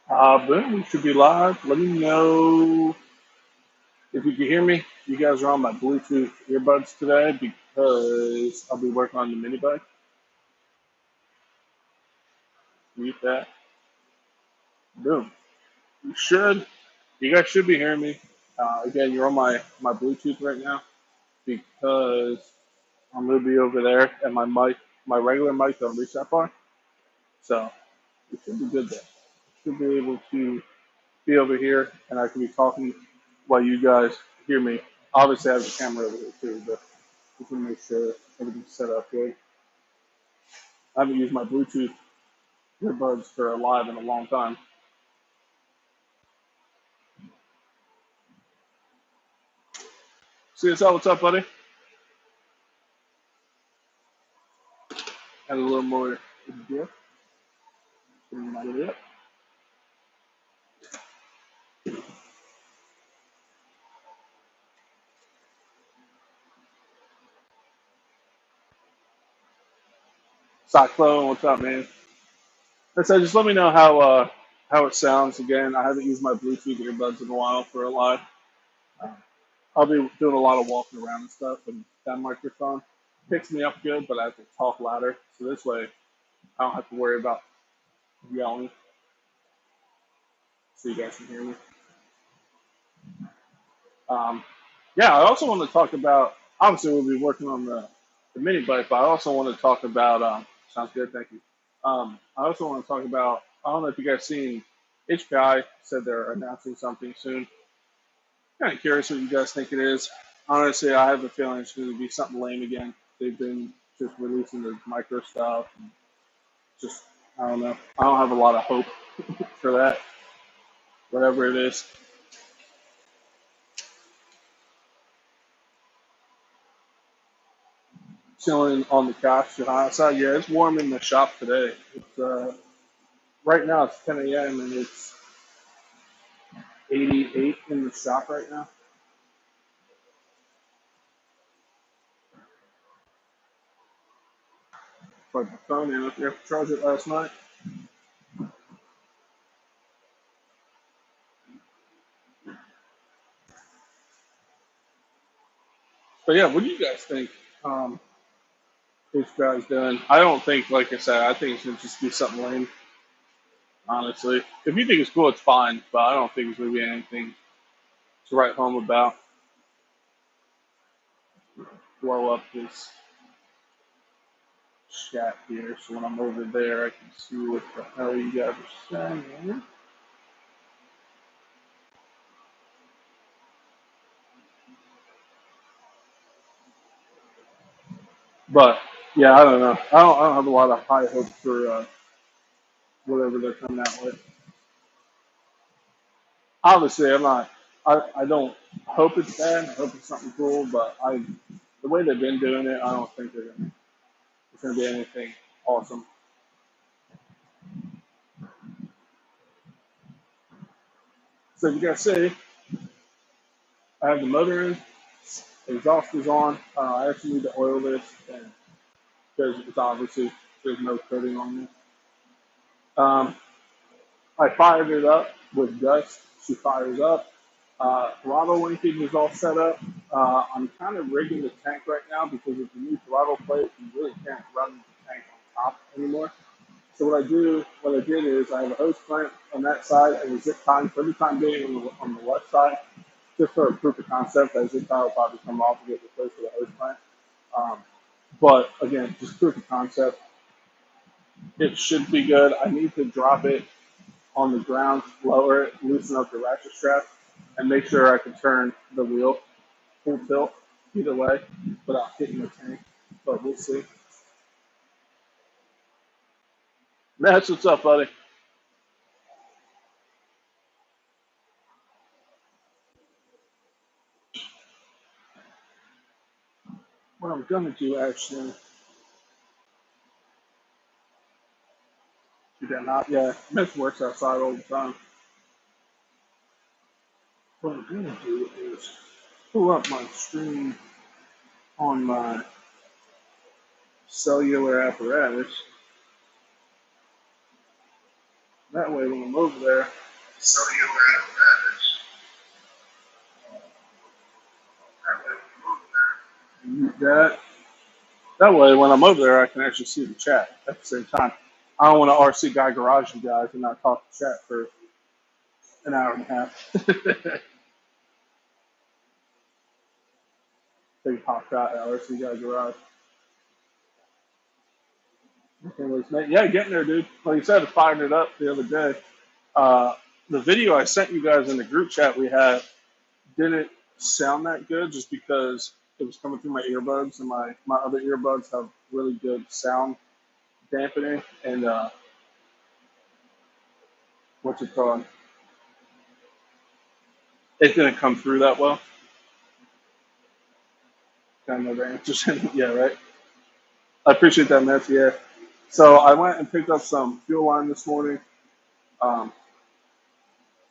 Boom, we should be live. Let me know if you can hear me. You guys are on my Bluetooth earbuds today because I'll be working on the mini bike. Mute that. Boom. You should. You guys should be hearing me. Again, you're on my Bluetooth right now because I'm going to be over there and my regular mic don't reach that far. So it should be good there. Should be able to be over here and I can be talking while you guys hear me. Obviously, I have the camera over here too, but just to make sure everything's set up good. I haven't used my Bluetooth earbuds for a live in a long time. CSL, what's up, buddy? Add a little more dip. Cyclone, what's up, man? So just let me know how it sounds. Again, I haven't used my Bluetooth earbuds in a while for a live. Uh, I'll be doing a lot of walking around and stuff, and that microphone picks me up good, but I have to talk louder. So this way, I don't have to worry about yelling, so you guys can hear me. Um, yeah, I also want to talk about. Obviously, we'll be working on the mini bike, but I also want to talk about. Sounds good, thank you. I also want to talk about. I don't know if you guys seen HPI said they're announcing something soon. Kind of curious what you guys think it is. Honestly, I have a feeling it's going to be something lame again. They've been just releasing the micro stuff. And just I don't know. I don't have a lot of hope for that. Whatever it is. Chilling on the couch outside. Yeah, it's warm in the shop today. It's right now it's 10 a.m. and it's 88 in the shop right now. But my phone in up there. Charged it last night. But yeah, what do you guys think? This guy's done. I don't think, like I said, I think it's gonna just be something lame. Honestly, if you think it's cool, it's fine. But I don't think it's gonna be anything to write home about. Blow up this chat here, so when I'm over there, I can see what the hell you guys are saying. But yeah, I don't know. I don't have a lot of high hopes for whatever they're coming out with. Obviously, I'm not. I don't hope it's bad. I hope it's something cool. But the way they've been doing it, I don't think it's gonna be anything awesome. So you guys see, I have the motor in, the exhaust is on. I actually need to oil this and because it's obviously there's no coating on this. Um, I fired it up with Gus. She fires up. Throttle linkage is all set up. I'm kind of rigging the tank right now because with the new throttle plate, you really can't run the tank on top anymore. So what I did is I have a hose clamp on that side and a zip tie for the time being on the left side, just for a proof of concept. That zip tie will probably come off and get replaced with a hose clamp. Um, but again, just proof of concept. It should be good. I need to drop it on the ground, lower it, loosen up the ratchet strap, and make sure I can turn the wheel full tilt either way without hitting the tank. But we'll see. That's what's up, buddy. What I'm gonna do actually, do that not, yeah, Mitch works outside all the time. What I'm gonna do is pull up my stream on my cellular apparatus. That way when I'm over there, So you were mute that. That way when I'm over there, I can actually see the chat at the same time. I don't want to RC guy garage you guys and not talk to chat for an hour and a half. Big pop shot at RC guy garage. Anyways, man, yeah, getting there, dude. Like you said, I fired it up the other day. Uh, the video I sent you guys in the group chat we had didn't sound that good just because it was coming through my earbuds, and my other earbuds have really good sound dampening. And what's it called? It didn't come through that well. Kind of the answer. Yeah, right. I appreciate that, Matthew. Yeah. So I went and picked up some fuel line this morning. Um,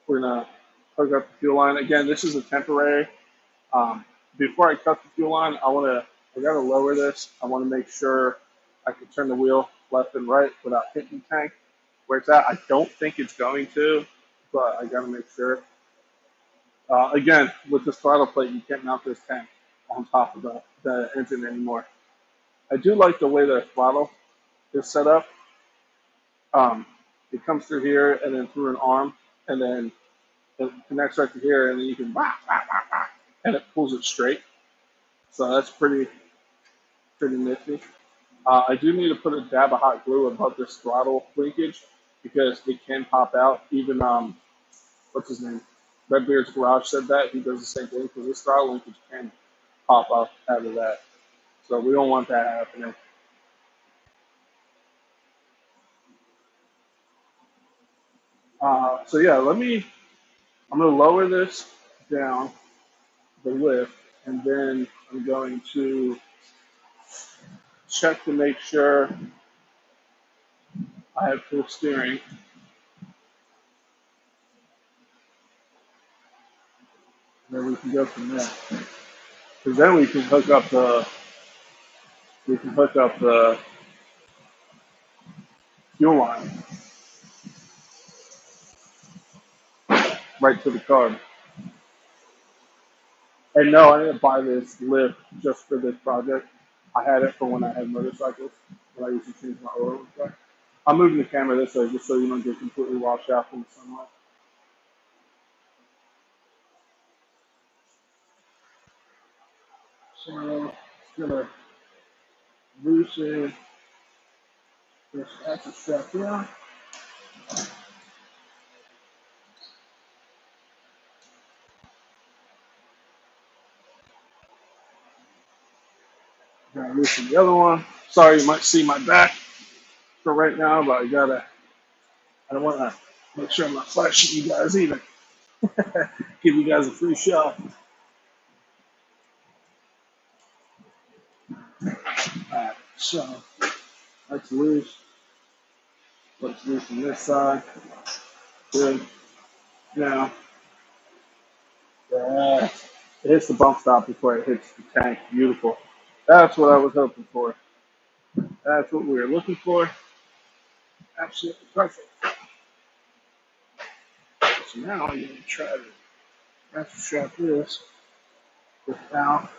we're gonna hook up the fuel line again. This is a temporary. Um, Before I cut the fuel line, I gotta lower this. I want to make sure I can turn the wheel left and right without hitting the tank. Where it's at, I don't think it's going to, but I gotta make sure. Again, with this throttle plate, you can't mount this tank on top of the engine anymore. I do like the way the throttle is set up. Um, it comes through here and then through an arm, and then it connects right to here, and then you can and it pulls it straight. So that's pretty nifty. I do need to put a dab of hot glue above this throttle linkage because it can pop out. Even what's his name? Redbeard's Garage said that he does the same thing because this throttle linkage can pop up out of that. So we don't want that happening. So yeah, I'm gonna lower this down the lift, and then I'm going to check to make sure I have full steering. And then we can go from there. Because then we can hook up the fuel line right to the car. And no, I didn't buy this lift just for this project. I had it for when I had motorcycles, when I used to change my oil and stuff. I'm moving the camera this way just so you don't get completely washed out from the sunlight. So it's gonna loosen this extra strap here. Gonna loosen the other one. Sorry, you might see my back for right now, but I don't want to make sure I'm not flashing you guys either. Give you guys a free show. Alright, so that's loose. Let's loosen this side. Good. Now, it hits the bump stop before it hits the tank. Beautiful. That's what I was hoping for. That's what we were looking for. Absolutely perfect. So now I'm going to try to ratchet strap this without.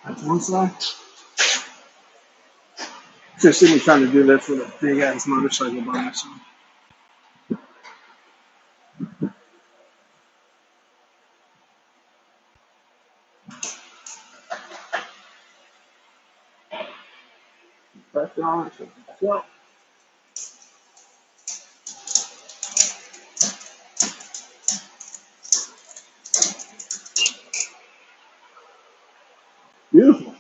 That's one side. Just see me trying to do this with a big ass motorcycle by myself. Pressure on it. So, beautiful.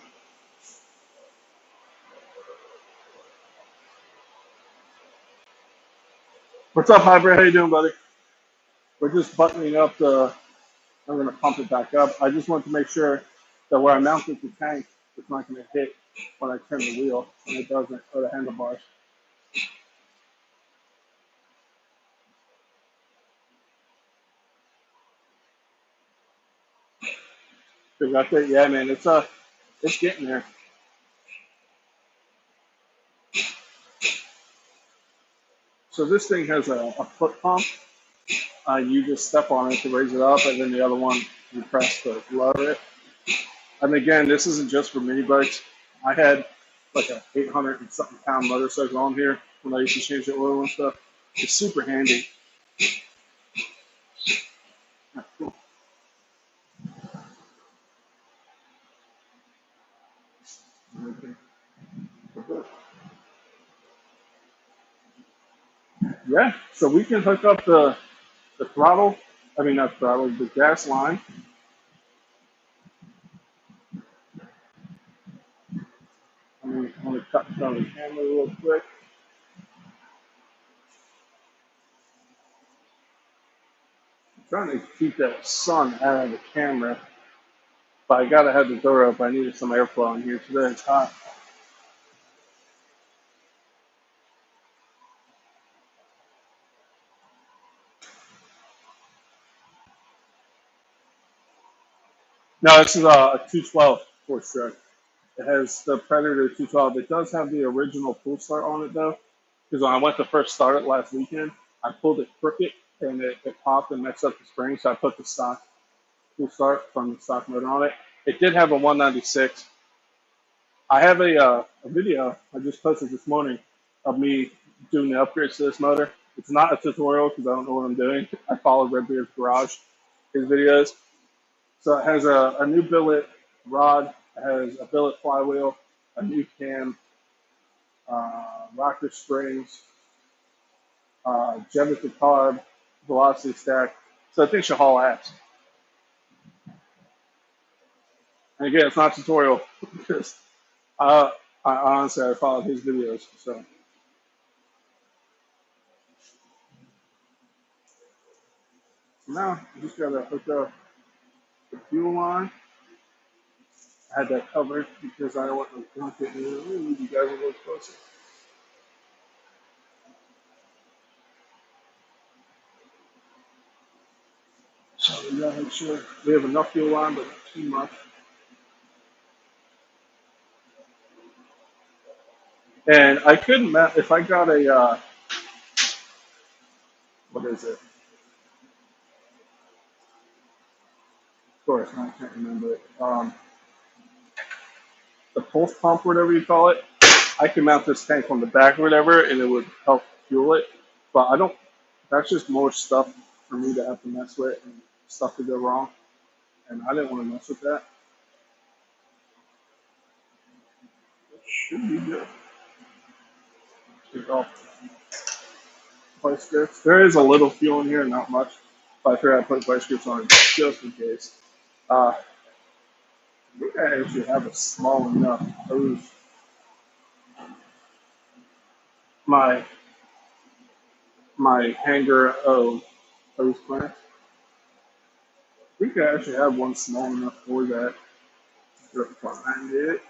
What's up, Hybrid? How you doing, buddy? We're just buttoning up the. I'm going to pump it back up. I just want to make sure that where I mounted the tank, it's not going to hit when I turn the wheel, and it doesn't, or the handlebars. Cause I think, yeah, man, it's getting there. So this thing has a foot pump. You just step on it to raise it up, and then the other one you press to lower it. And again, this isn't just for mini bikes. I had like a 800 and something pound motorcycle on here when I used to change the oil and stuff. It's super handy. Yeah, so we can hook up the throttle. I mean, not throttle, the gas line. I'm going to cut down the camera real quick. I'm trying to keep that sun out of the camera, but I got to have the door up. I needed some airflow in here today. It's hot. No, this is a 212 force truck. It has the Predator 212. It does have the original pull start on it though, because when I went to first start it last weekend, I pulled it crooked and it popped and messed up the spring. So I put the stock pull start from the stock motor on it. It did have a 196. I have a video I just posted this morning of me doing the upgrades to this motor. It's not a tutorial because I don't know what I'm doing. I followed Redbeard's Garage, his videos. So it has a new billet rod, it has a billet flywheel, a new cam, rocker springs, Genesis carb, velocity stack. So I think she'll haul ass. And again, it's not a tutorial because I honestly I followed his videos. So now I just gotta hook up the fuel line. I had that covered because I don't want to dump it. Move you guys a little closer. So we gotta make sure we have enough fuel line, but not too much. And I couldn't if I got a what is it? Of course, I can't remember it. The pulse pump, whatever you call it. I can mount this tank on the back or whatever, and it would help fuel it. But I don't. That's just more stuff for me to have to mess with and stuff to go wrong. And I didn't want to mess with that. It should be good. Take off vice grips. There is a little fuel in here, not much. But I figured I'd put vice grips on it just in case. I think I actually have a small enough hose. My hanger of hose clamp. I think I actually have one small enough for that. Just behind it.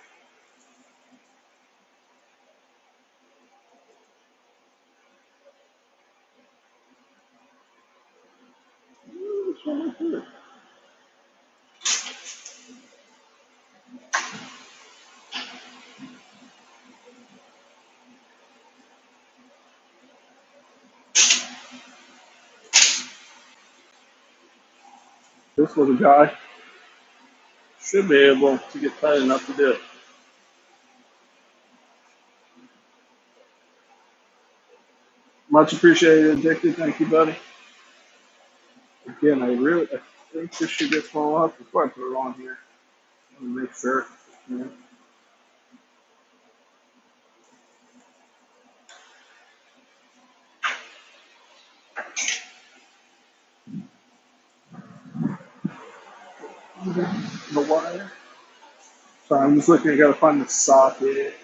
This little guy should be able to get tight enough to do it. Much appreciated, Addicted. Thank you, buddy. Again, I think this should get small enough before I put it on here. Let me make sure. Yeah. The wire. So I'm just looking. I gotta find the socket.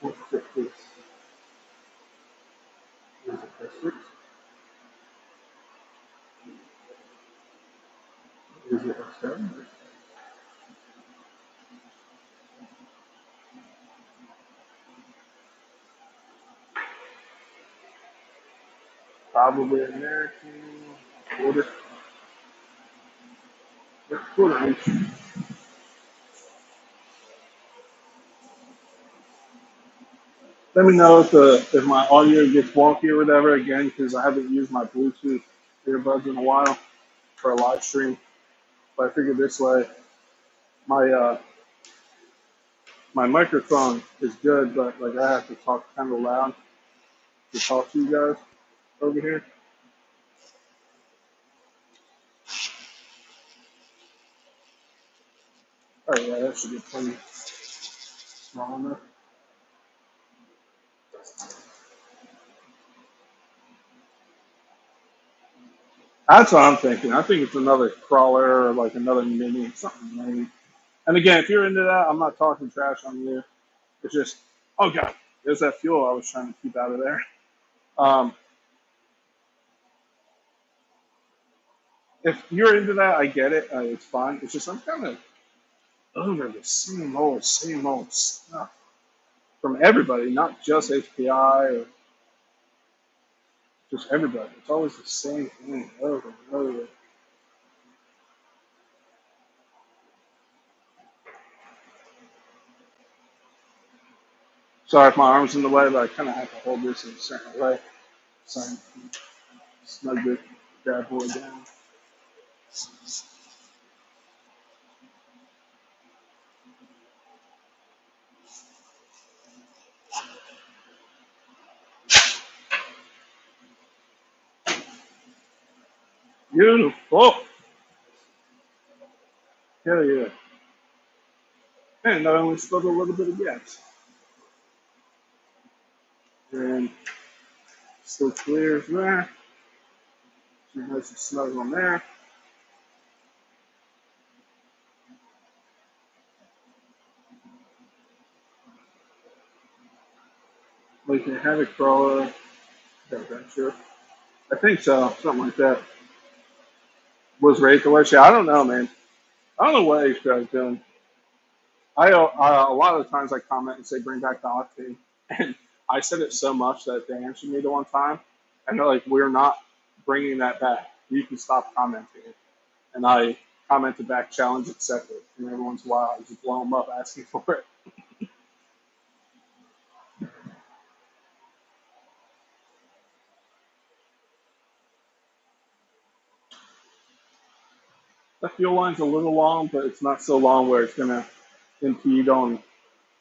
What's this? Is it this? Is it a seven? Probably American quarter. Quarter inch. Let me know if my audio gets wonky or whatever again, because I haven't used my Bluetooth earbuds in a while for a live stream. But I figured this way, my my microphone is good, but like I have to talk kind of loud to talk to you guys over here. Oh yeah, that should be plenty small enough. That's what I'm thinking. I think it's another crawler or like another mini, something lame. And again, if you're into that, I'm not talking trash on you. It's just, oh god, there's that fuel I was trying to keep out of there. Um, if you're into that, I get it. It's fine. It's just I'm kind of over the same old stuff from everybody, not just HPI or just everybody. It's always the same thing over and over. Sorry if my arm's in the way, but I kind of have to hold this in a certain way so I can snug it, grab boy down. Beautiful. Hell yeah. And I only spilled a little bit of gas. And still clear as there. So nice and snug on there. Like a heavy crawler. Got that sure. I think so. Something like that. Was raised the way she. I don't know, man. I don't know what HPI is doing. A lot of the times I comment and say bring back the octane, and I said it so much that they answered me the one time, and they're like, "We're not bringing that back. You can stop commenting." And I commented back, "Challenge accepted." And every once in a while, I just blow them up asking for it. The fuel line's a little long, but it's not so long where it's gonna impede on.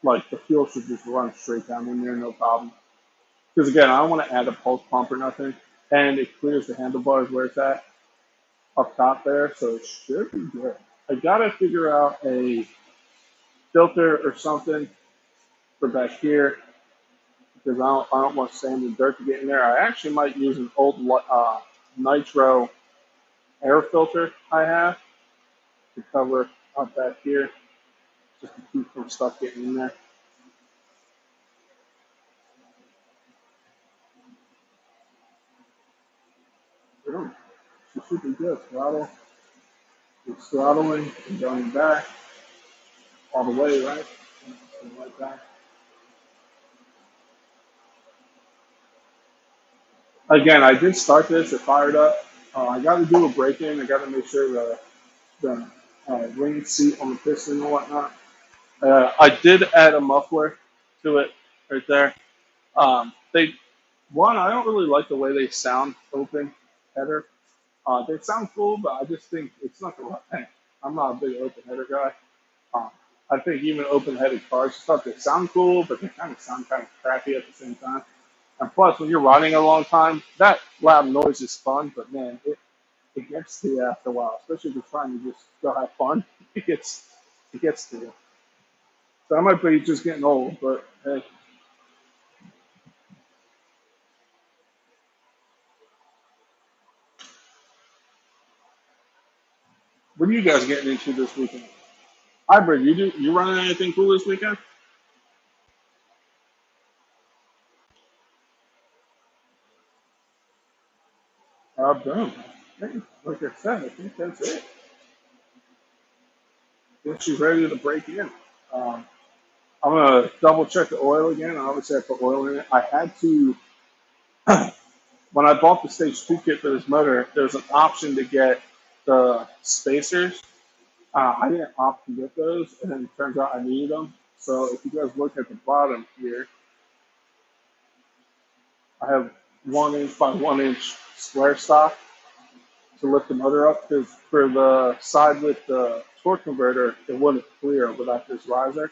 Like the fuel should just run straight down in there, no problem. Because again, I don't want to add a pulse pump or nothing, and it clears the handlebars where it's at up top there, so it should be good. I gotta figure out a filter or something for back here because I don't want sand and dirt to get in there. I actually might use an old nitro air filter I have to cover up back here just to keep some stuff getting in there. It should be good. Throttle, it's throttling and going back all the way, right? Something like that. Again, I did start this. It fired up. I got to do a break in. I got to make sure the ring seat on the piston and whatnot. I did add a muffler to it right there. They one, I don't really like the way they sound open header. They sound cool, but I just think it's not the right thing. I'm not a big open header guy. Um, I think even open headed cars stuff they sound cool, but they kind of sound kind of crappy at the same time. And plus, when you're riding a long time, that loud noise is fun, but man, it gets to you after a while, especially if you're trying to just go have fun. It gets to you. So I might be just getting old, but hey, what are you guys getting into this weekend? Hybrid, you running anything cool this weekend? Boom. Hey, like I said, I think that's it. I think she's ready to break in. Um, I'm gonna double check the oil again. Obviously, I put oil in it. I had to when I bought the stage two kit for this motor. There's an option to get the spacers. I didn't opt to get those, and then it turns out I needed them. So if you guys look at the bottom here, I have 1 inch by 1 inch square stock to lift the motor up because for the side with the torque converter, it wouldn't clear without this riser.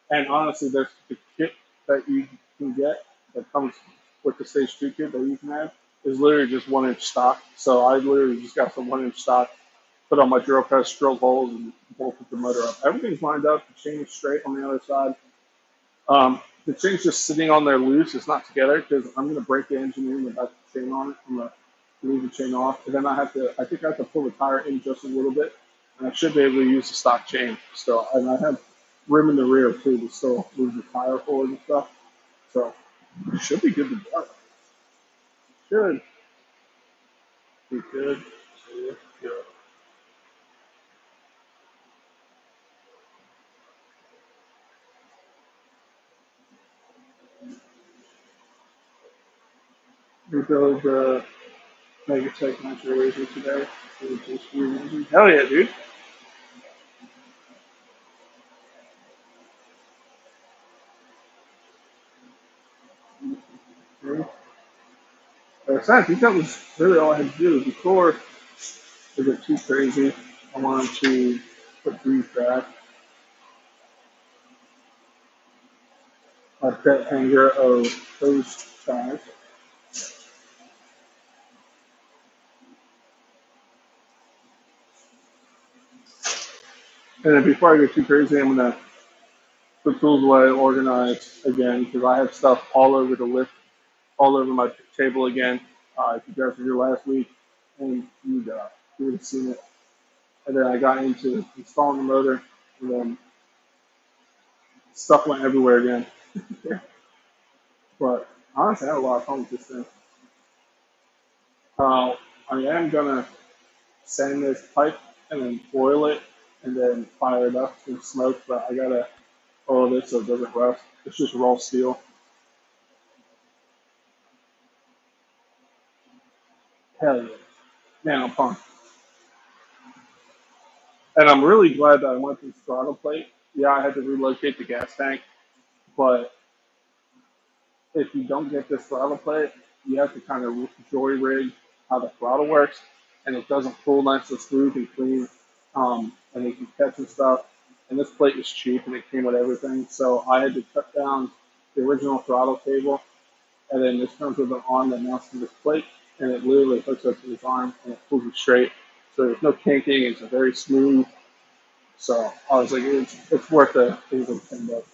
And honestly, there's the kit that you can get that comes with the stage 2 kit that you can have is literally just 1 inch stock. So I literally just got some 1 inch stock, put on my drill press, drill holes, and bolted the motor up. Everything's lined up. The chain is straight on the other side. The chain's just sitting on there loose. It's not together because I'm going to break the engine in without the chain on it. I'm going to leave the chain off. And then I think I have to pull the tire in just a little bit. And I should be able to use the stock chain still. And I have rim in the rear too to still move the tire forward and stuff. So it should be good to go. Should be good to go. Rebuild the Megatech Nitro Razor today. Hell yeah, dude. I think that was really all I had to do. Before it got too crazy, I wanted to put these back. A pet hanger of those ties. And then before I get too crazy, I'm going to put tools away, organize again, because I have stuff all over the lift, all over my table again. If you guys were here last week, and you would have seen it. And then I got into installing the motor, and then stuff went everywhere again. But honestly, I had a lot of fun with this thing. I am going to sand this pipe and then oil it and then fire it up to smoke, but I got to oil this so it doesn't rust. It's just raw steel. Hell yeah. Man, I'm pumped. And I'm really glad that I went to the throttle plate. Yeah, I had to relocate the gas tank, but if you don't get this throttle plate, you have to kind of joy rig how the throttle works, and it doesn't pull nice and smooth and clean, and it can catch and stuff. And this plate was cheap, and it came with everything, so I had to cut down the original throttle cable, and then this comes with an arm that mounts to this plate, and it literally hooks up to this arm, and it pulls it straight. So there's no kinking. It's a very smooth. So I was like, it's worth it. It was like $10 or something.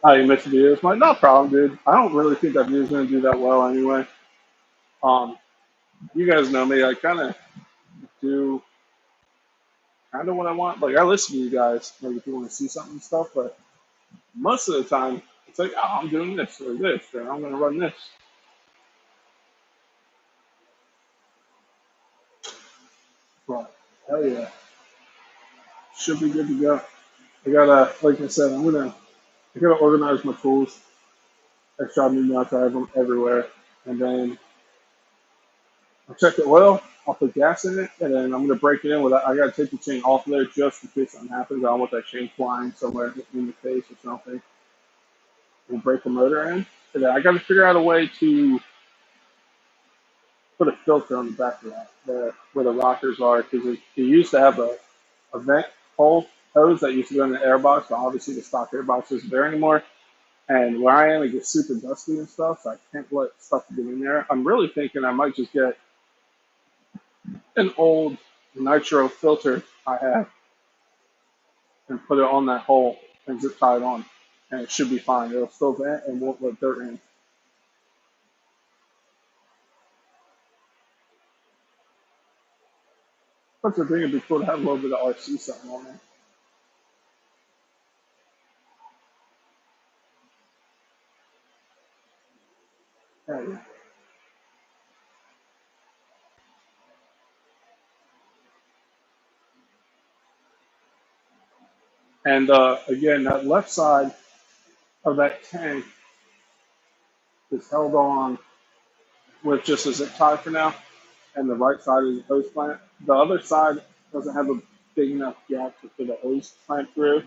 Oh, you missed the videos? I'm like, no problem, dude. I don't really think that video's gonna do that well anyway. Um, you guys know me. I kind of do kind of what I want. Like I listen to you guys, like if you want to see something and stuff. But most of the time, it's like, oh, I'm doing this or this, or I'm gonna run this. But hell yeah, should be good to go. I gotta, like I said, I gotta organize my tools. I shot me nuts. I have them everywhere, and then I'll check the oil. I'll put gas in it, and then I'm gonna break it in with. I gotta take the chain off of there just in case something happens. I don't want that chain flying somewhere in the face or something. And break the motor in, and then I gotta figure out a way to put a filter on the back of that, where the rockers are, because it used to have a vent hole hose that used to go in the airbox, but obviously the stock airbox isn't there anymore. And where I am, it gets super dusty and stuff, so I can't let stuff get in there. I'm really thinking I might just get an old nitro filter I have and put it on that hole and zip tie it on, and it should be fine. It'll still vent and won't let dirt in. But the thing would be cool to have a little bit of RC something on there. Yeah, yeah. And again, that left side of that tank is held on with just a zip tie for now, and the right side is a hose plant. The other side doesn't have a big enough gap to fit a hose plant through,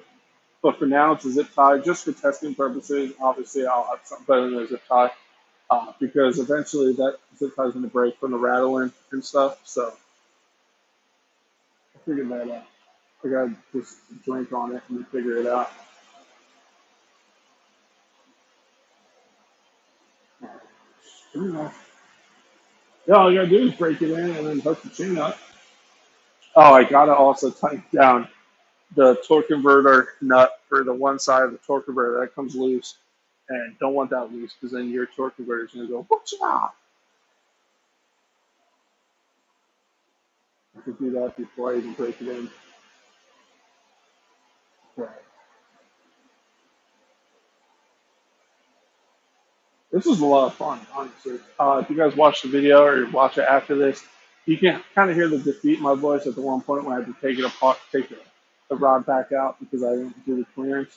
But for now, it's a zip tie just for testing purposes. Obviously, I'll have something better than a zip tie because eventually that zip tie is going to break from the rattling and stuff. So I figured that out. I got to just drink on it and figure it out. Yeah, all you got to do is break it in and then hook the chain up. Oh, I got to also tighten down the torque converter nut for the one side of the torque converter that comes loose, and don't want that loose because then your torque converter is going to go whoosh. I could do that before I even break it in. Right. This was a lot of fun, honestly. If you guys watch the video or watch it after this, you can kind of hear the defeat in my voice at the one point when I had to take it apart, take the rod back out because I didn't do the clearance.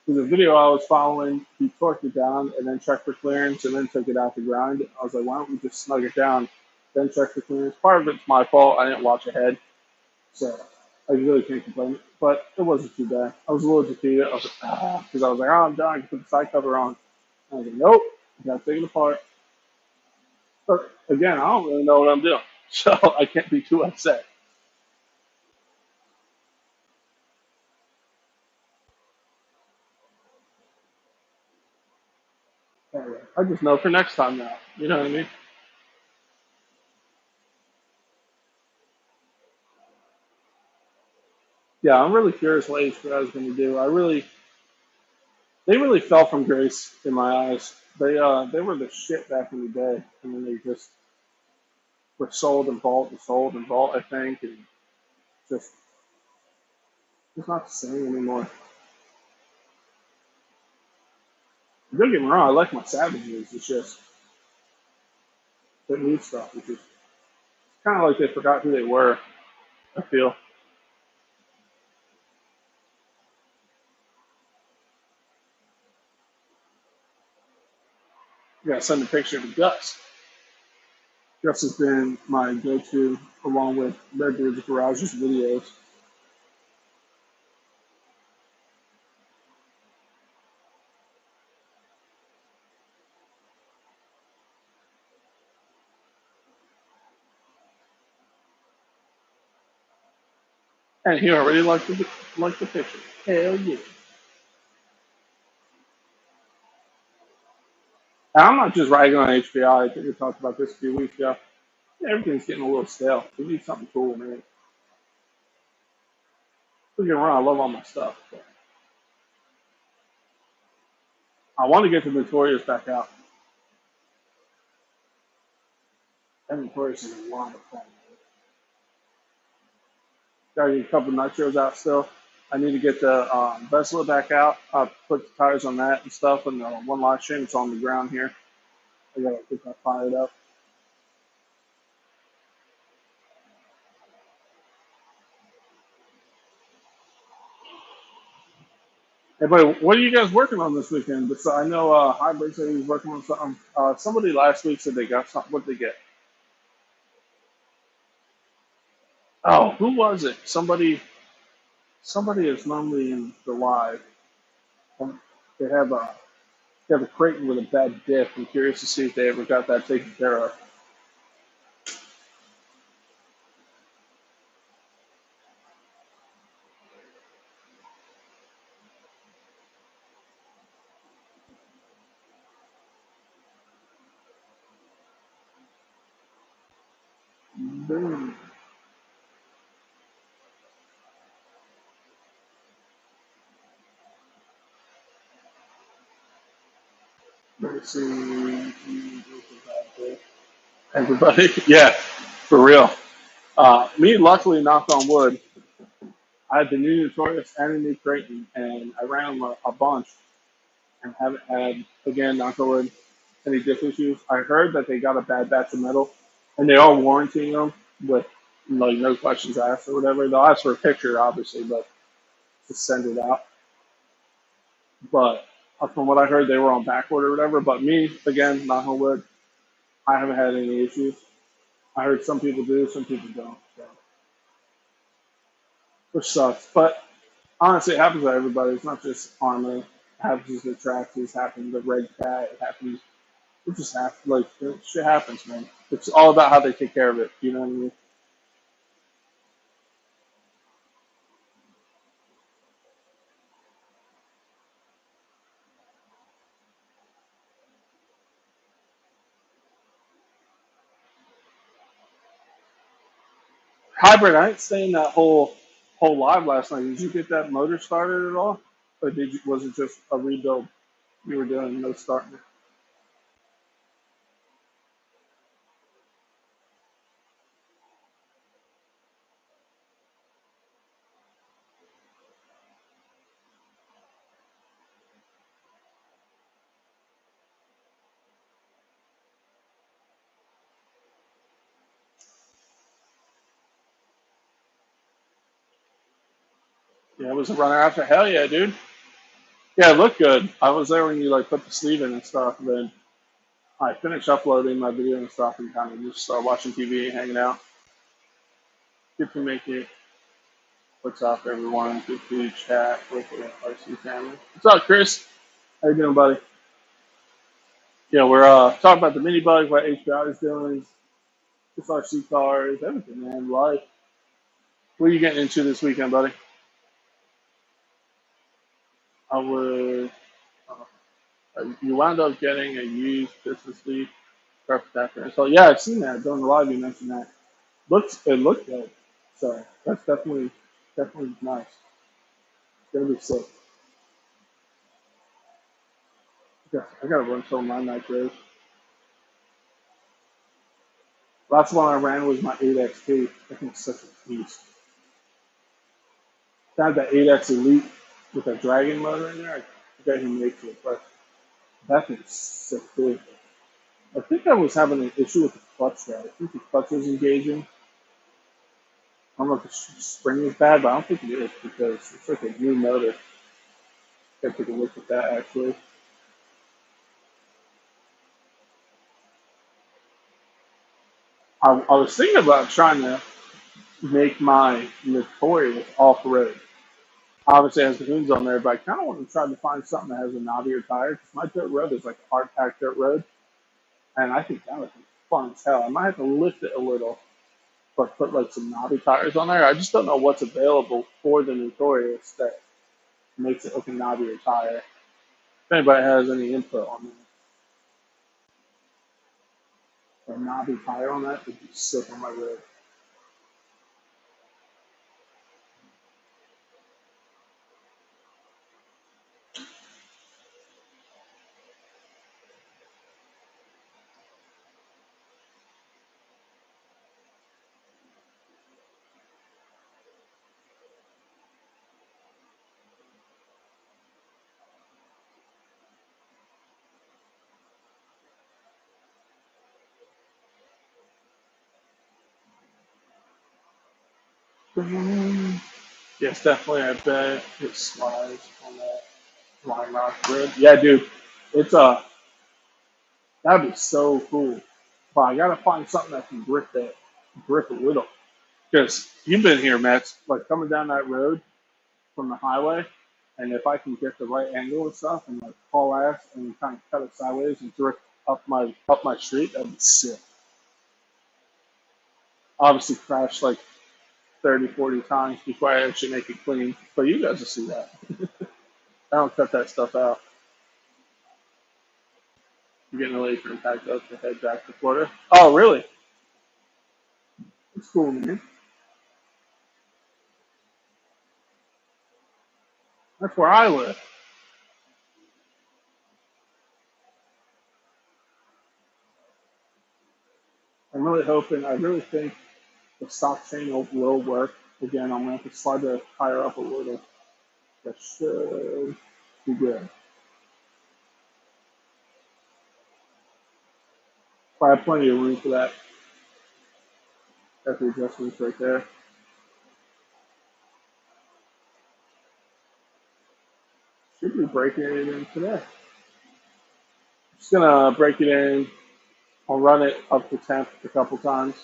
In the video I was following, he torqued it down and then checked for clearance and then took it out to grind. I was like, why don't we just snug it down, then check for clearance? Part of it's my fault. I didn't watch ahead, so I really can't complain. But it wasn't too bad. I was a little defeated. I was like, because I was like, oh, I'm done. I can put the side cover on. I was like, nope, you got to take it apart. But again, I don't really know what I'm doing, so I can't be too upset. Anyway, I just know for next time now. You know what I mean? Yeah, I'm really curious what HPI is going to do. They really fell from grace in my eyes. They were the shit back in the day, and then they just were sold and bought and sold and bought. I think, and just it's not the same anymore. Don't get me wrong, I like my Savages. It's just the new stuff. It's just kind of like they forgot who they were. I feel. I gotta send a picture to Gus. Gus has been my go-to along with Redbeard's Garage's videos. And he already liked the picture. Hell yeah. And I'm not just ragging on HPI. I think we talked about this a few weeks ago. Everything's getting a little stale. We need something cool, man. Don't get me wrong, I love all my stuff. But I want to get the Notorious back out. That Notorious is a lot of fun. Got to get a couple of nitros out still. I need to get the Vesla back out. Put the tires on that and stuff. And the one live stream, it's on the ground here. I got to get that fired up. Hey, buddy, what are you guys working on this weekend? I know Hybrid said he was working on something. Somebody last week said they got something. What did they get? Oh, who was it? Somebody is normally in the live. Um, They have a Creighton with a bad diff. I'm curious to see if they ever got that taken care of. Boom. Let me see. Everybody, yeah, for real. Me, luckily, knock on wood, I had the new Notorious and the new Creighton, and I ran them a bunch and haven't had, again, knock on wood, any diff issues. I heard that they got a bad batch of metal, and they are warranting them with like no questions asked or whatever. They'll ask for a picture, obviously, but just send it out. But from what I heard, they were on back order or whatever. But me, again, knock on wood, I haven't had any issues. I heard some people do, some people don't. So, which sucks. But Honestly, it happens to everybody. It's not just Arma. It happens to the tracks. It happens to Red Cat. It happens. It just happens. Like shit happens, man. It's all about how they take care of it. You know what I mean? Hybrid. I ain't staying that whole live last night. Did you get that motor started at all, or did you? Was it just a rebuild you were doing? No starting it. Yeah, it was a runner after. Hell yeah, dude. Yeah, it looked good. I was there when you like put the sleeve in and stuff. And then I finished uploading my video and stuff and kind of just started watching TV, hanging out. Good to make it. What's up, everyone? Good to chat with the RC family. What's up, Chris? How you doing, buddy? Yeah, we're talking about the mini bug, what HPI is doing, just RC cars, everything, man. Life. What are you getting into this weekend, buddy? I would. You wound up getting a used business leaf car protector. So yeah, I've seen that during the live. You mentioned that. It looked good. So that's definitely nice. It's gonna be sick. I gotta run some of my nitros. Last one I ran was my 8XP. I think it's such a beast. I had that 8X Elite with a Dragon motor in there. I forget who makes it, but that thing's sick too. I think I was having an issue with the clutch there. I think the clutch was engaging. I don't know if the spring is bad, but I don't think it is because it's like a new motor. Gotta take a look at that actually. I was thinking about trying to make my Notorious off-road. Obviously, it has the hoons on there, but I kind of want to try to find something that has a knobbier tire because my dirt road is like a hard packed dirt road, and I think that would be fun as hell. I might have to lift it a little, but put like some knobby tires on there. I just don't know what's available for the Notorious that makes it like a knobbier tire. If anybody has any input on that, a knobby tire on that would be sick on my road. Yes, definitely. I bet it slides on that line rock grid. Yeah, dude, it's that'd be so cool. But I gotta find something that can grip a little. Because you've been here, Matt, like coming down that road from the highway, and if I can get the right angle and stuff, and like haul ass and kind of cut it sideways and drift up my street, that'd be sick. Obviously, crash like 30, 40 times before I actually make it clean. But you guys will see that. I don't cut that stuff out. I'm getting ready for impact up to head back to Florida. Oh, really? It's cool, man. That's where I live. I really think the stock chain will work. Again, I'm going to have to slide the tire up a little. That should be good. I have plenty of room for that. Got the adjustments right there. Should be breaking it in today. Just gonna break it in. I'll run it up to temp a couple times,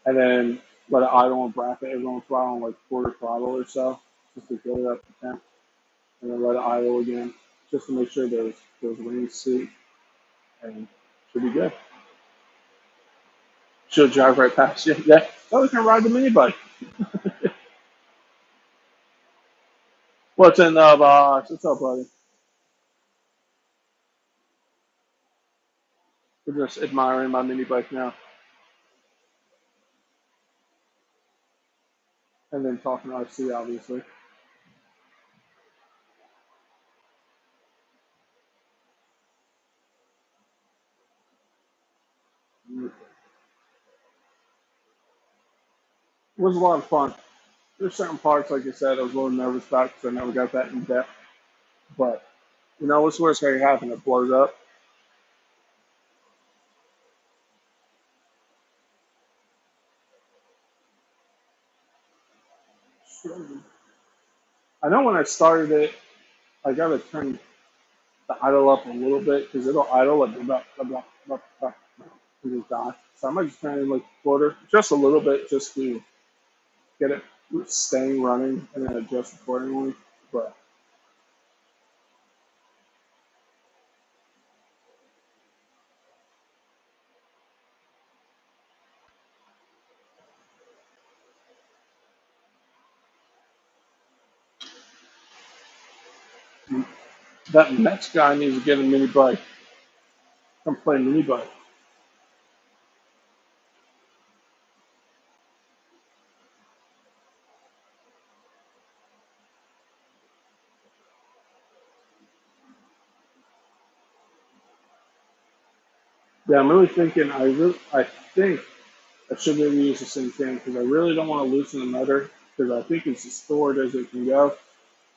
and then let it idle and bracket every once in a while on like quarter throttle or so. just to get it up to temp, and then let it idle again, just to make sure there's wings seat, and should be good. She'll drive right past you. Yeah. Oh, we can ride the mini bike. What's in the box? What's up, buddy? We're just admiring my mini bike now, and then talking RC, obviously. It was a lot of fun. There's certain parts, like I said, I was a little nervous about because I never got that in depth. But you know, what's the worst that can happen? It blows up. I know when I started it, I got to turn the idle up a little bit because it'll idle like and just die. So I might just turn it like a quarter, just a little bit, just to get it staying running and then adjust accordingly. But that next guy needs to get a mini bike. Come play mini bike. Yeah, I'm really thinking. I think I should maybe use the same thing because I really don't want to loosen the motor because I think it's as forward as it can go,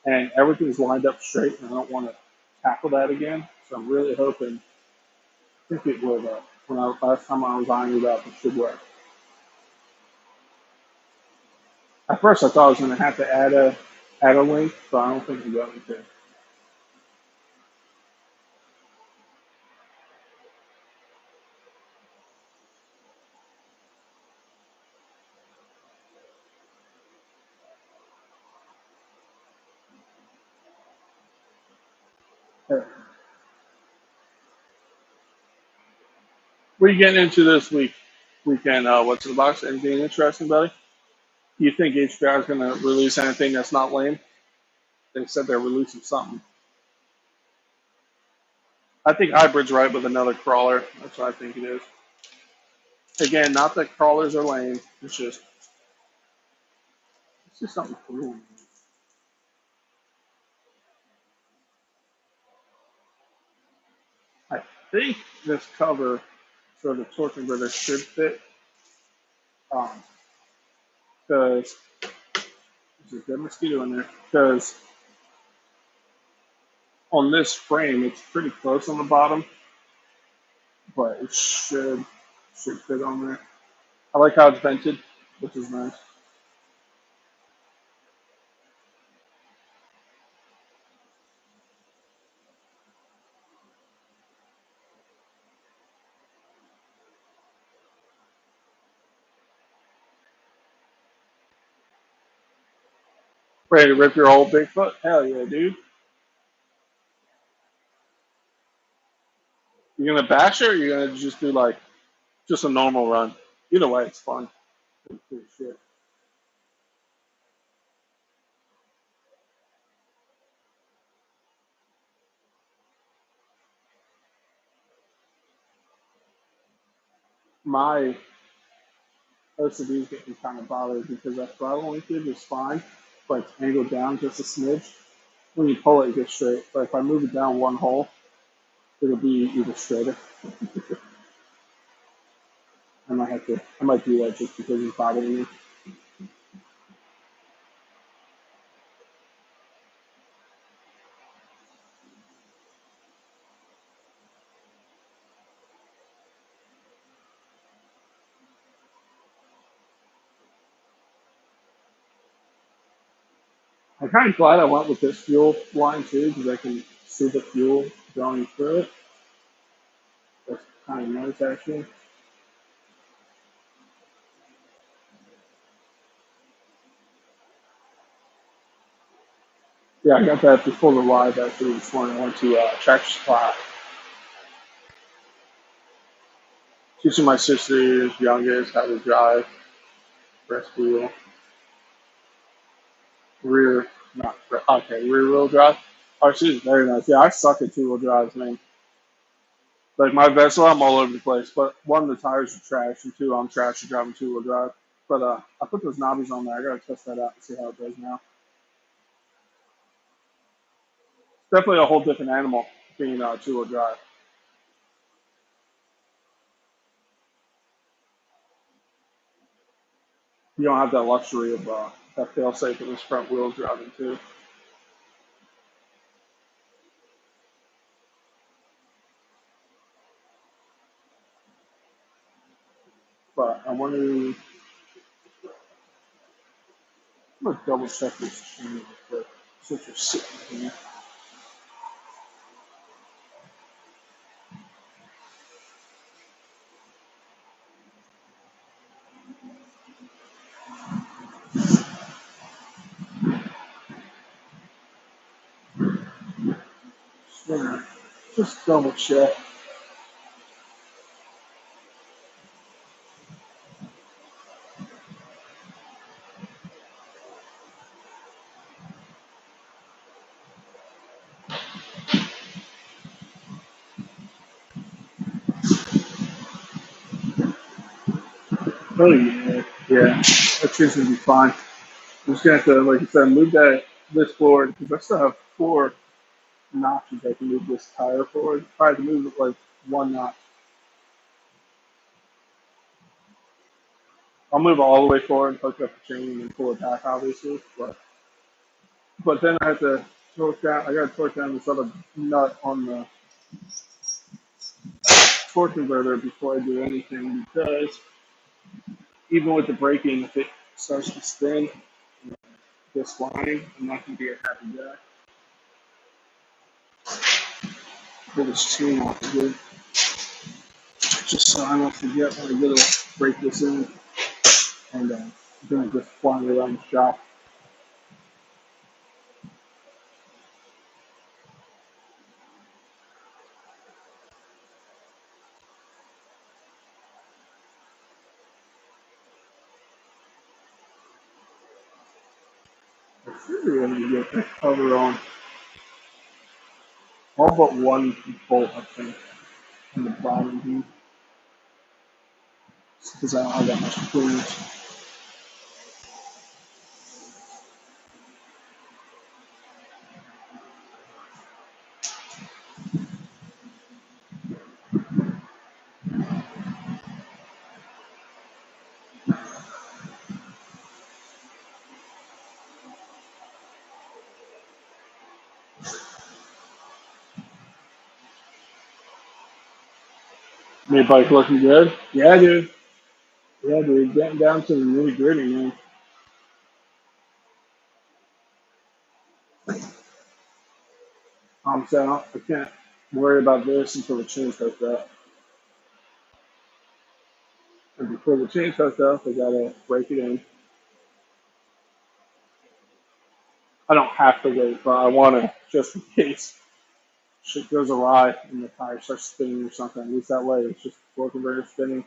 and everything's lined up straight, and I don't want to tackle that again. So I'm really hoping. I think it will though. Last time I was ironing it up, it should work. At first, I thought I was going to have to add a link, but I don't think I'm going to. Hey, what are you getting into this weekend? What's in the box? Anything interesting, buddy? Do you think HPI is going to release anything that's not lame? They said they're releasing something. I think Hybrid's right with another crawler. That's what I think it is. Again, not that crawlers are lame. It's just something cool. I think this cover for the torque converter should fit. Because there's a dead mosquito in there. Because on this frame, it's pretty close on the bottom, but it should fit on there. I like how it's vented, which is nice. Ready to rip your old Bigfoot? Hell yeah, dude. You gonna bash it or you gonna just do like just a normal run? Either way, it's fun. Shit. My OCD is getting kind of bothered because that throttle linkage is fine, but it's angled down just a smidge. When you pull it, it gets straight. But if I move it down one hole, it'll be even straighter. I might do that just because it's bothering me. I'm kind of glad I went with this fuel line too because I can see the fuel going through it. That's kind of nice actually. Yeah, I got that before the live actually this morning. I went to Tractor Supply, teaching my sister's youngest how to drive breast wheel, rear, not okay, rear wheel drive. Oh, she's very nice. Yeah, I suck at 2 wheel drives, man. Like my vessel, I'm all over the place. But one, the tires are trash, and two, I'm trash at driving 2 wheel drive. But I put those knobbies on there. I gotta test that out and see how it does now. Definitely a whole different animal being 2 wheel drive. You don't have that luxury of that fail safe in this front wheel driving too. But I want to. I'm gonna double check this chain real quick since you're sitting here. Just double check. Oh yeah, yeah. That chain's gonna be fine. I'm just gonna have to, like I said, move this forward because I still have 4 notches I can move this tire forward. If I had to move it like 1 notch, I'll move it all the way forward and hook up the chain and then pull it back, obviously. But then I have to torque down. I got to torque down this other nut on the torque converter before I do anything because even with the braking, if it starts to spin this line, I'm not going to be a happy guy. Pull this chain off again, just so I don't forget when I get to break this in, and I'm going to just flying around the shop. I should be able to get the cover on all but one bolt, I think, in the bottom here, because I don't have that much clearance. Made bike looking good. Yeah, dude. Yeah, dude. Getting down to the nitty gritty, man. So I can't worry about this until the chain comes out. And before the chain comes out, I gotta break it in. I don't have to wait, but I want to just in case shit goes awry and the tire starts spinning or something. At least that way it's just the floor conveyor spinning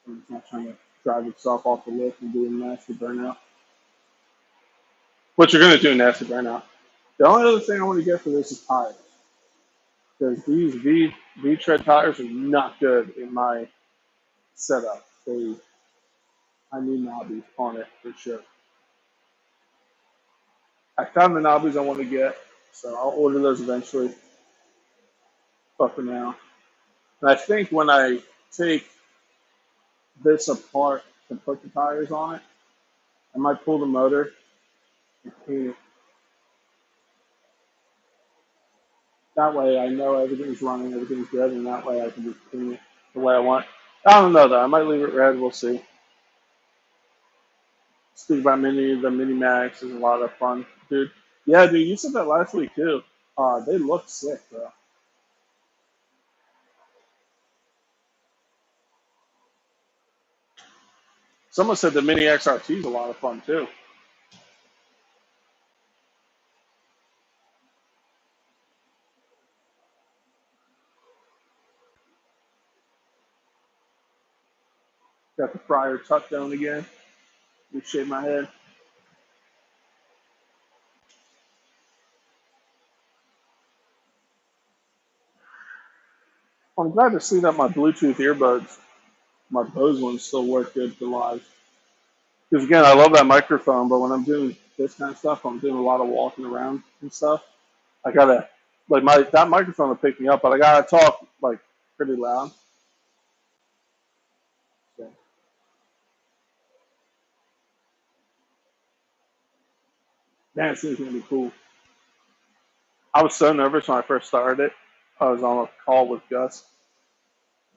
and it's not trying to drive itself off the lift and do a nasty burnout. What you're gonna do, nasty burnout. The only other thing I want to get for this is tires because these V tread tires are not good in my setup. I need knobbies on it for sure. I found the knobbies I want to get, so I'll order those eventually. But for now, and I think when I take this apart to put the tires on it, I might pull the motor and clean it. That way I know everything's running, everything's good, and that way I can just clean it the way I want. I don't know though. I might leave it red. We'll see. Speak about the mini max is a lot of fun, dude. Yeah, dude, you said that last week too. They look sick, bro. Someone said the mini XRT is a lot of fun too. Got the fryer tucked down again. Let me shave my head. I'm glad to see that my Bluetooth earbuds, my Bose ones, still work good for live. Because again, I love that microphone, but when I'm doing this kind of stuff, I'm doing a lot of walking around and stuff. I gotta like my that microphone will pick me up, but I gotta talk like pretty loud. So, man, it's gonna be cool. I was so nervous when I first started it. I was on a call with Gus.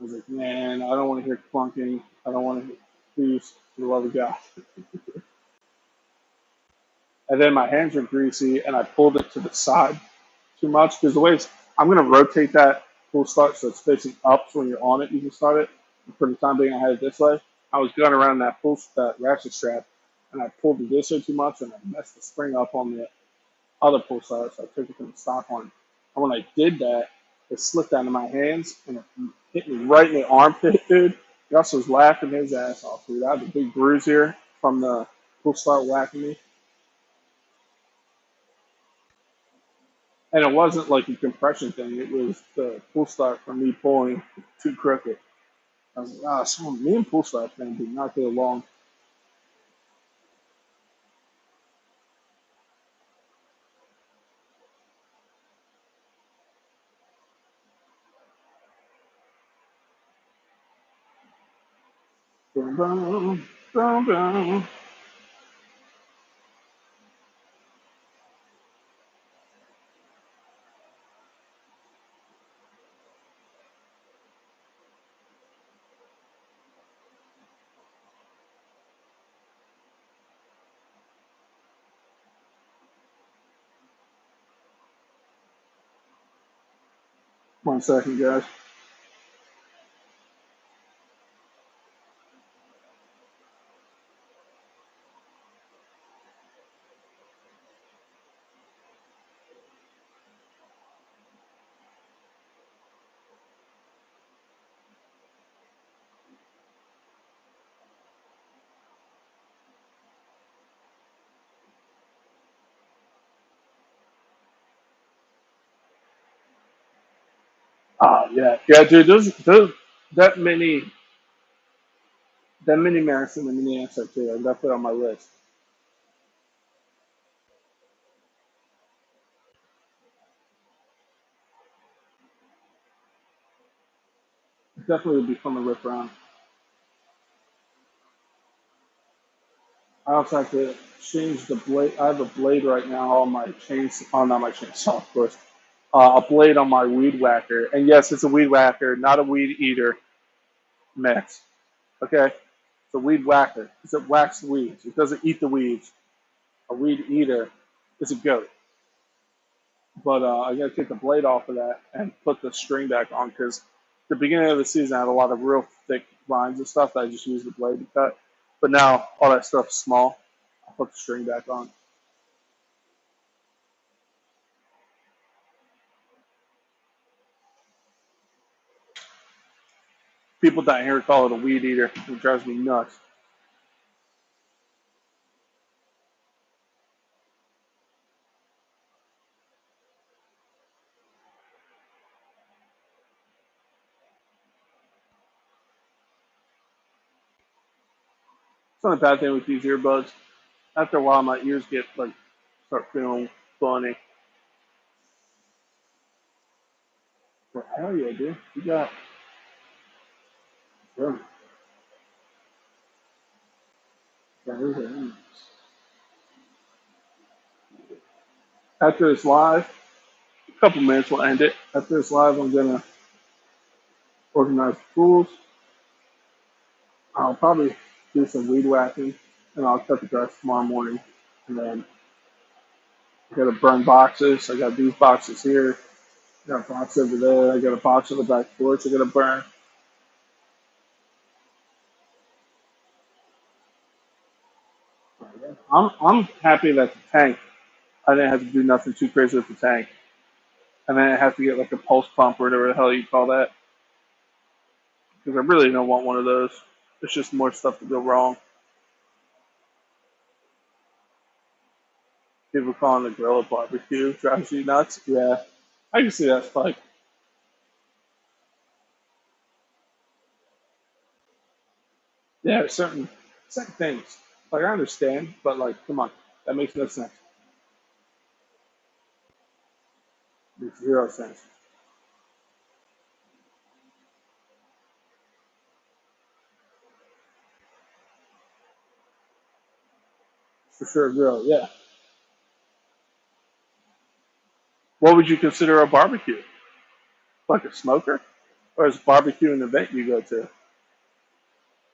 I was like, man, I don't want to hear clunking. I don't want to hear please, for the love of God. And then my hands were greasy, and I pulled it to the side too much because the way it's, I'm going to rotate that full start so it's facing up. So when you're on it, you can start it. And for the time being, I had it this way. I was going around that ratchet strap, and I pulled it this way too much, and I messed the spring up on the other pull start. So I took it to the stock one. And when I did that, it slipped out of my hands, and it hit me right in the armpit, dude. Gus was laughing his ass off, dude. I had a big bruise here from the pull start whacking me. And it wasn't like a compression thing. It was the pull start from me pulling too crooked. I was like, me and pull starts, man, do not get along. Boom, boom, boom, boom. 1 second, guys. Yeah, yeah, dude. Those that mini marathon, the mini answer too. I got put on my list. Definitely would be fun to rip around. I also have to change the blade. I have a blade right now on my chains. Oh, not my chainsaw, of course. A blade on my weed whacker, and yes, it's a weed whacker, not a weed eater mix. Okay, it's a weed whacker. It's a whacks weeds. It doesn't eat the weeds. A weed eater is a goat. But I got to take the blade off of that and put the string back on because the beginning of the season I had a lot of real thick lines and stuff that I just used the blade to cut. But now all that stuff's small. I put the string back on. People down here call it a weed eater. It drives me nuts. It's not a bad thing with these earbuds. After a while, my ears get like start feeling funny. But hell yeah, dude. You got yeah, after this live, a couple minutes will end it. After this live, I'm gonna organize the tools. I'll probably do some weed whacking, and I'll cut the grass tomorrow morning. And then I got to burn boxes. I got these boxes here. I got a box over there. I got a box on the back porch. I got to burn. I'm happy that the tank. I didn't have to do nothing too crazy with the tank, and then I have to get like a pulse pump or whatever the hell you call that, because I really don't want one of those. It's just more stuff to go wrong. People calling the grill a barbecue drives you nuts. Yeah, I can see that, Spike. Yeah, certain things. Like I understand, but like, come on, that makes no sense. Makes zero sense. For sure, grill. Yeah. What would you consider a barbecue? Like a smoker, or is barbecue an event you go to?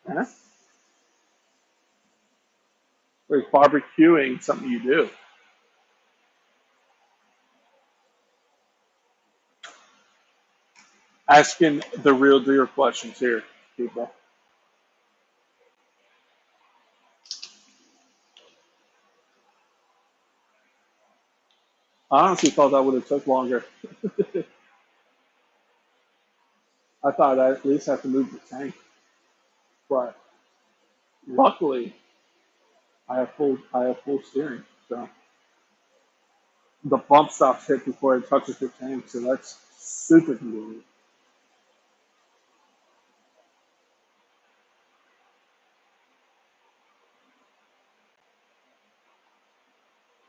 Huh? Or is barbecuing something you do? Asking the real deal questions here, people. I honestly thought that would have took longer. I thought I at least have to move the tank, but luckily I have full steering, so the bump stops hit before it touches the tank, so that's super convenient.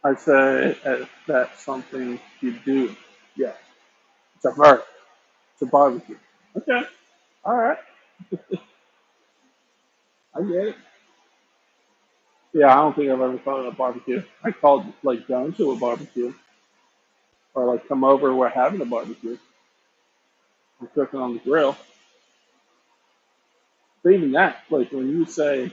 I'd say that's something you do. Yeah, it's a vert. It's a barbecue. Okay, all right, I get it. Yeah, I don't think I've ever called it a barbecue. I called like going to a barbecue or like come over, we're having a barbecue. We're cooking on the grill. But even that, like when you say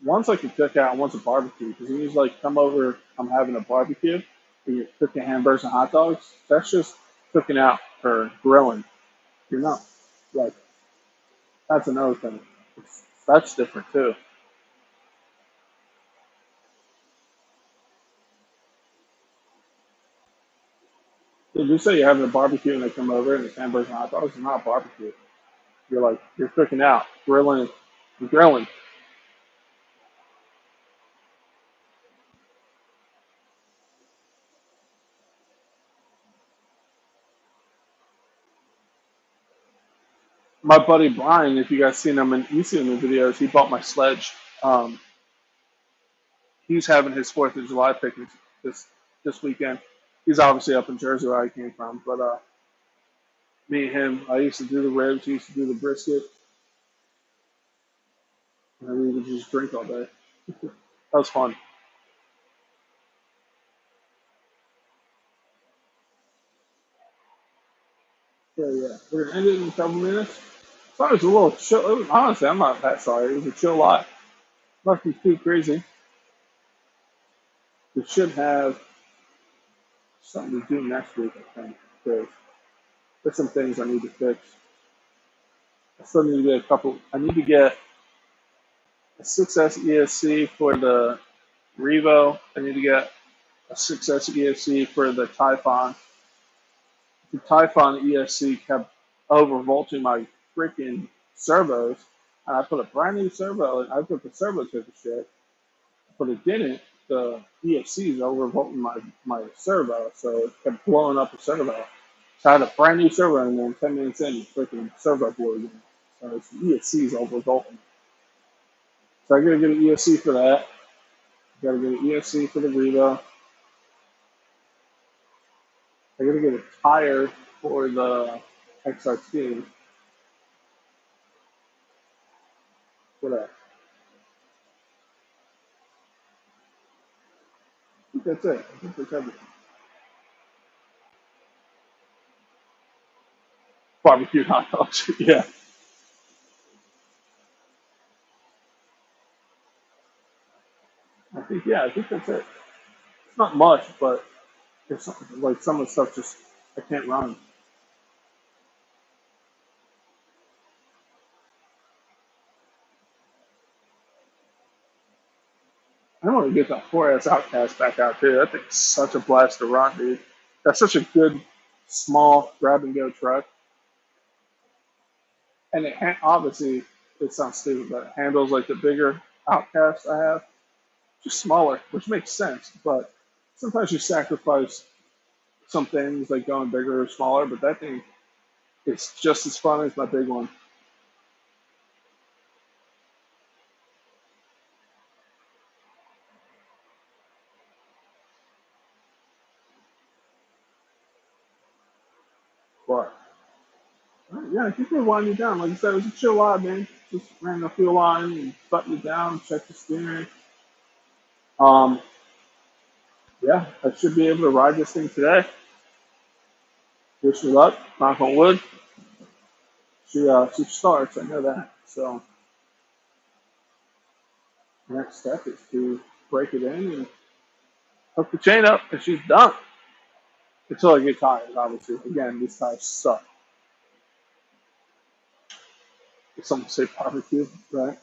one's like a cookout and one's a barbecue, because when you like come over, I'm having a barbecue, and you're cooking hamburgers and hot dogs. That's just cooking out or grilling. You're not like that's another thing. That's different too. If you say you're having a barbecue and they come over and it's hamburgers and hot dogs, it's not a barbecue. You're cooking out, grilling. My buddy Brian, if you guys seen him and you seen him in the videos, he bought my sledge. Um, he's having his Fourth of July picnic this this weekend. He's obviously up in Jersey where I came from, but me and him, I used to do the ribs, he used to do the brisket, and we would just drink all day. That was fun. Yeah, yeah. We're gonna end it in a couple minutes. So it was a little chill. Honestly, I'm not that sorry. It was a chill lot. Nothing too crazy. We should have something to do next week, I think. Because there's some things I need to fix. I still need to get a couple. I need to get a 6S ESC for the Revo. I need to get a 6S ESC for the Typhon. The Typhon ESC kept overvolting my freaking servos, and I put a brand new servo, and I put the servo took a shit, but it didn't. The ESC is overvolting my servo, so it kept blowing up the servo. So I had a brand new servo, and then 10 minutes in, the freaking servo blew again. So it's, the ESC is overvolting. So I gotta get an ESC for that. Gotta get an ESC for the Revo. I gotta get a tire for the XRT. For that. I think that's it. I think that's everything. Barbecue hot dogs. Yeah. I think that's it. It's not much, but there's something like some of the stuff just I can't run. I want to get that 4S Outcast back out too. That thing's such a blast to run, dude. That's such a good small grab and go truck, and obviously it sounds stupid, but handles like the bigger Outcast I have, just smaller, which makes sense. But sometimes you sacrifice some things like going bigger or smaller, but that thing is just as fun as my big one. But yeah, I think we're winding down. Like I said, it was a chill ride, man. Just ran the fuel line and buttoned it down, checked the steering. Um, yeah, I should be able to ride this thing today. Wish me luck. Knock on wood. She starts. I know that. So the next step is to break it in and hook the chain up, and she's done. Until I get tired, obviously. Again, these tires suck. If someone say barbecue, right?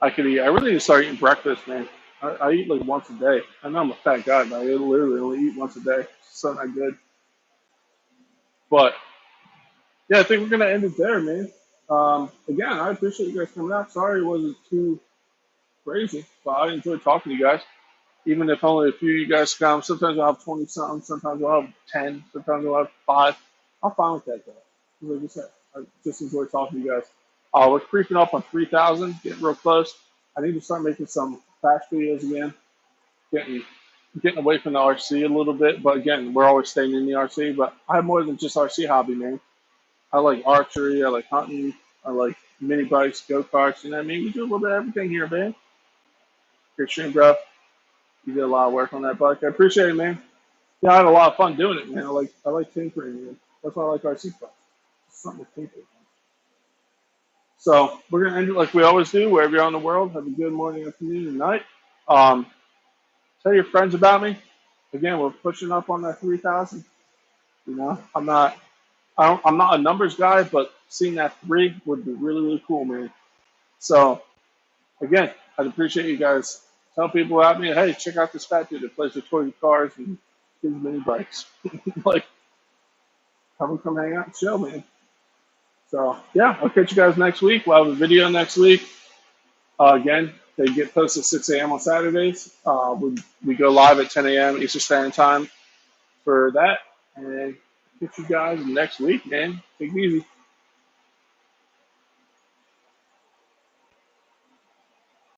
I could eat. I really need to start eating breakfast, man. I eat like once a day. I know I'm a fat guy, but I literally only eat once a day. It's so not good. But yeah, I think we're gonna end it there, man. Again, I appreciate you guys coming out. Sorry it wasn't too crazy, but I enjoyed talking to you guys. Even if only a few of you guys come. Sometimes I'll have 20 something, sometimes I'll have 10, sometimes I'll have 5. I'm fine with that though. Like I said, I just enjoy talking to you guys. We're creeping up on 3,000, getting real close. I need to start making some fast videos again, getting away from the RC a little bit. But again, we're always staying in the RC. But I have more than just RC hobby, man. I like archery, I like hunting, I like mini bikes, go karts. You know what I mean? We do a little bit of everything here, man. Good stream, bro. You did a lot of work on that bike. I appreciate it, man. Yeah, I had a lot of fun doing it, man. I like tinkering, man. That's why I like RC bikes. It's something to tinker. So we're gonna end it like we always do. Wherever you're in the world, have a good morning, afternoon, and night. Um, Tell your friends about me. Again, we're pushing up on that 3,000. You know, I'm not a numbers guy, but seeing that 3 would be really, really cool, man. So again, I'd appreciate you guys. Tell people about me. Hey, check out this fat dude that plays with toy cars and his mini bikes. Like, have them come hang out and chill, man. So yeah, I'll catch you guys next week. We'll have a video next week. Again, they get posted at 6 a.m. on Saturdays. We go live at 10 a.m. Eastern Standard Time for that. And catch you guys next week, man. Take it easy.